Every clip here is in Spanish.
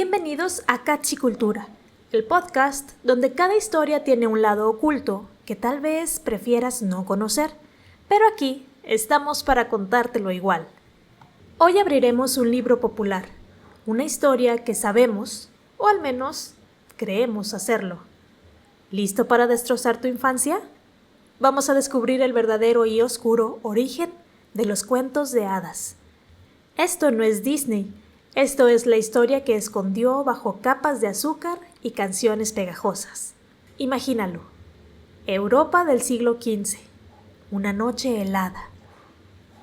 Bienvenidos a Cachicultura, el podcast donde cada historia tiene un lado oculto que tal vez prefieras no conocer, pero aquí estamos para contártelo igual. Hoy abriremos un libro popular, una historia que sabemos, o al menos creemos hacerlo. ¿Listo para destrozar tu infancia? Vamos a descubrir el verdadero y oscuro origen de los cuentos de hadas. Esto no es Disney. Esto es la historia que escondió bajo capas de azúcar y canciones pegajosas. Imagínalo. Europa del siglo XV. Una noche helada.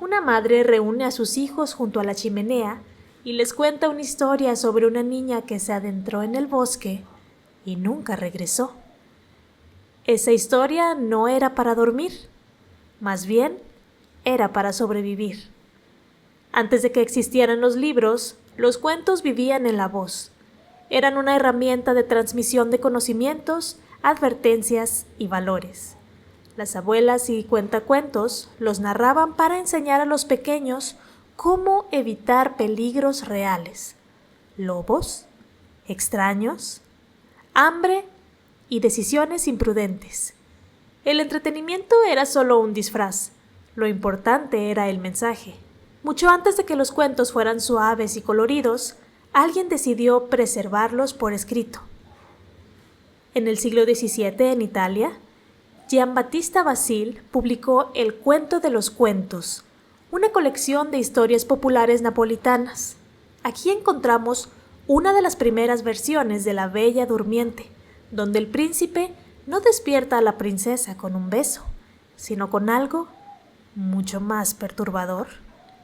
Una madre reúne a sus hijos junto a la chimenea y les cuenta una historia sobre una niña que se adentró en el bosque y nunca regresó. Esa historia no era para dormir, más bien era para sobrevivir. Antes de que existieran los libros, los cuentos vivían en la voz. Eran una herramienta de transmisión de conocimientos, advertencias y valores. Las abuelas y cuentacuentos los narraban para enseñar a los pequeños cómo evitar peligros reales: lobos, extraños, hambre y decisiones imprudentes. El entretenimiento era solo un disfraz. Lo importante era el mensaje. Mucho antes de que los cuentos fueran suaves y coloridos, alguien decidió preservarlos por escrito. En el siglo XVII, en Italia, Giambattista Basile publicó El cuento de los cuentos, una colección de historias populares napolitanas. Aquí encontramos una de las primeras versiones de La Bella Durmiente, donde el príncipe no despierta a la princesa con un beso, sino con algo mucho más perturbador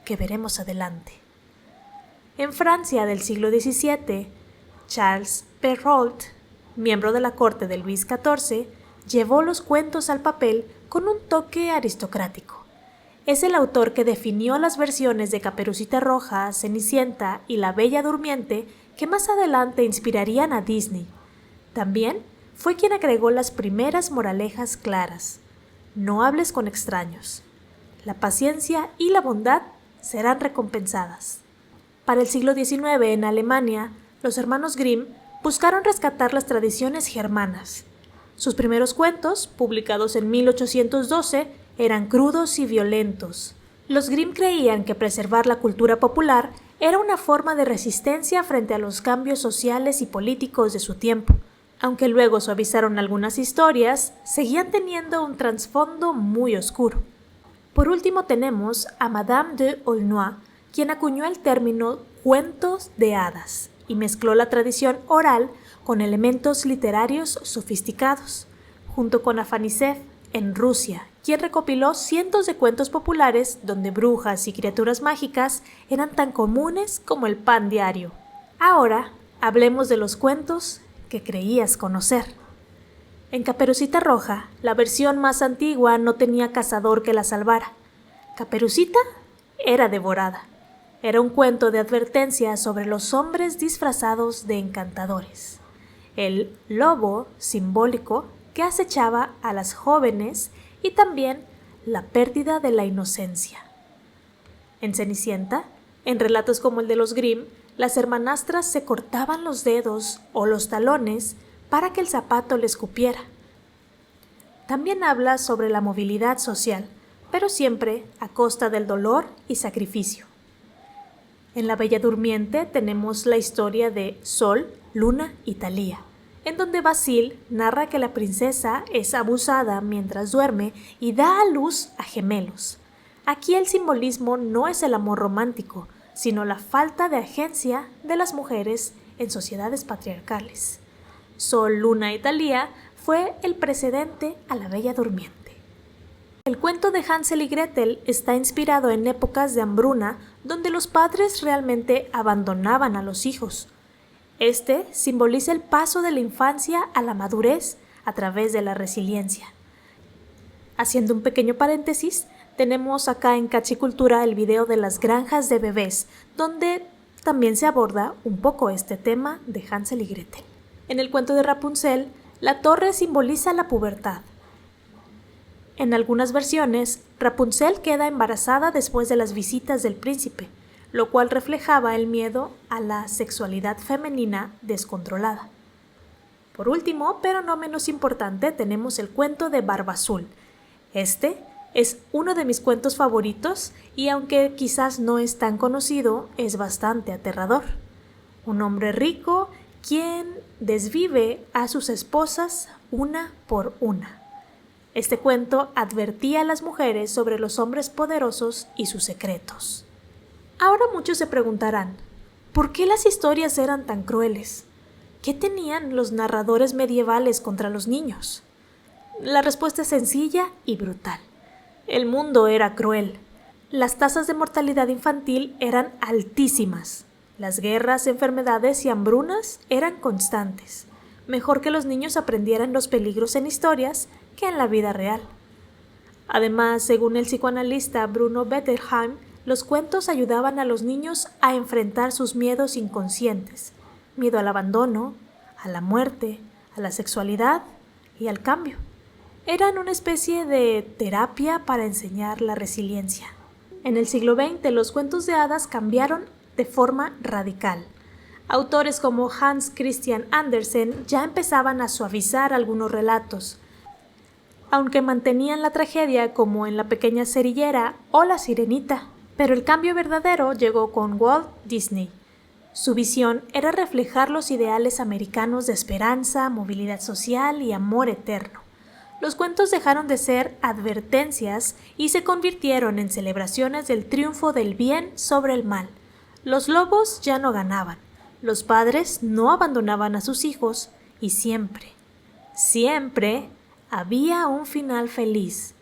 que veremos adelante. En Francia del siglo XVII, Charles Perrault, miembro de la corte de Luis XIV, llevó los cuentos al papel con un toque aristocrático. Es el autor que definió las versiones de Caperucita Roja, Cenicienta y La Bella Durmiente que más adelante inspirarían a Disney. También fue quien agregó las primeras moralejas claras: no hables con extraños. La paciencia y la bondad serán recompensadas. Para el siglo XIX, en Alemania, los hermanos Grimm buscaron rescatar las tradiciones germanas. Sus primeros cuentos, publicados en 1812, eran crudos y violentos. Los Grimm creían que preservar la cultura popular era una forma de resistencia frente a los cambios sociales y políticos de su tiempo. Aunque luego suavizaron algunas historias, seguían teniendo un trasfondo muy oscuro. Por último tenemos a Madame de Aulnoy, quien acuñó el término cuentos de hadas y mezcló la tradición oral con elementos literarios sofisticados, junto con Afanisev en Rusia, quien recopiló cientos de cuentos populares donde brujas y criaturas mágicas eran tan comunes como el pan diario. Ahora hablemos de los cuentos que creías conocer. En Caperucita Roja, la versión más antigua no tenía cazador que la salvara. Caperucita era devorada. Era un cuento de advertencia sobre los hombres disfrazados de encantadores. El lobo simbólico que acechaba a las jóvenes y también la pérdida de la inocencia. En Cenicienta, en relatos como el de los Grimm, las hermanastras se cortaban los dedos o los talones para que el zapato les cupiera. También habla sobre la movilidad social, pero siempre a costa del dolor y sacrificio. En La Bella Durmiente tenemos la historia de Sol, Luna y Talía, en donde Basile narra que la princesa es abusada mientras duerme y da a luz a gemelos. Aquí el simbolismo no es el amor romántico, sino la falta de agencia de las mujeres en sociedades patriarcales. Sol, Luna y Talía fue el precedente a La Bella Durmiente. El cuento de Hansel y Gretel está inspirado en épocas de hambruna donde los padres realmente abandonaban a los hijos. Este simboliza el paso de la infancia a la madurez a través de la resiliencia. Haciendo un pequeño paréntesis, tenemos acá en Cachicultura el video de las granjas de bebés, donde también se aborda un poco este tema de Hansel y Gretel. En el cuento de Rapunzel, la torre simboliza la pubertad. En algunas versiones, Rapunzel queda embarazada después de las visitas del príncipe. lo cual reflejaba el miedo a la sexualidad femenina descontrolada. Por último, pero no menos importante, tenemos el cuento de Barba Azul. Este es uno de mis cuentos favoritos y aunque quizás no es tan conocido, es bastante aterrador. Un hombre rico quien desvive a sus esposas una por una. Este cuento advertía a las mujeres sobre los hombres poderosos y sus secretos. Ahora muchos se preguntarán, ¿por qué las historias eran tan crueles? ¿Qué tenían los narradores medievales contra los niños? La respuesta es sencilla y brutal. El mundo era cruel. Las tasas de mortalidad infantil eran altísimas. Las guerras, enfermedades y hambrunas eran constantes. Mejor que los niños aprendieran los peligros en historias que en la vida real. Además, según el psicoanalista Bruno Bettelheim, los cuentos ayudaban a los niños a enfrentar sus miedos inconscientes, miedo al abandono, a la muerte, a la sexualidad y al cambio. Eran una especie de terapia para enseñar la resiliencia. En el siglo XX, los cuentos de hadas cambiaron de forma radical. Autores como Hans Christian Andersen ya empezaban a suavizar algunos relatos, aunque mantenían la tragedia como en La pequeña cerillera o La sirenita. Pero el cambio verdadero llegó con Walt Disney. Su visión era reflejar los ideales americanos de esperanza, movilidad social y amor eterno. Los cuentos dejaron de ser advertencias y se convirtieron en celebraciones del triunfo del bien sobre el mal. Los lobos ya no ganaban, los padres no abandonaban a sus hijos y siempre, siempre había un final feliz.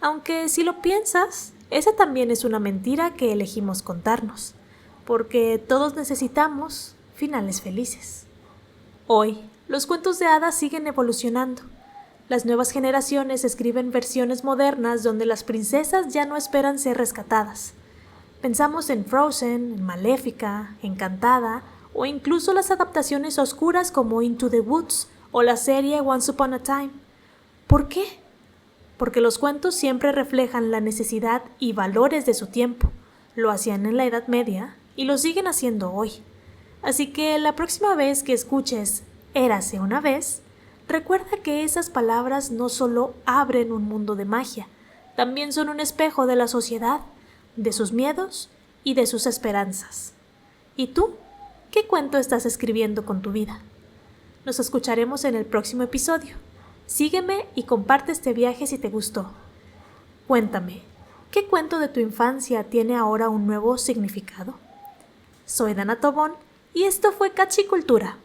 Aunque si lo piensas, esa también es una mentira que elegimos contarnos, porque todos necesitamos finales felices. Hoy, los cuentos de hadas siguen evolucionando. Las nuevas generaciones escriben versiones modernas donde las princesas ya no esperan ser rescatadas. Pensamos en Frozen, en Maléfica, Encantada, o incluso las adaptaciones oscuras como Into the Woods o la serie Once Upon a Time. ¿Por qué? Porque los cuentos siempre reflejan la necesidad y valores de su tiempo. Lo hacían en la Edad Media y lo siguen haciendo hoy. Así que la próxima vez que escuches Érase una vez, recuerda que esas palabras no solo abren un mundo de magia, también son un espejo de la sociedad, de sus miedos y de sus esperanzas. ¿Y tú? ¿Qué cuento estás escribiendo con tu vida? Nos escucharemos en el próximo episodio. Sígueme y comparte este viaje si te gustó. Cuéntame, ¿qué cuento de tu infancia tiene ahora un nuevo significado? Soy Dana Tobón y esto fue Cachicultura.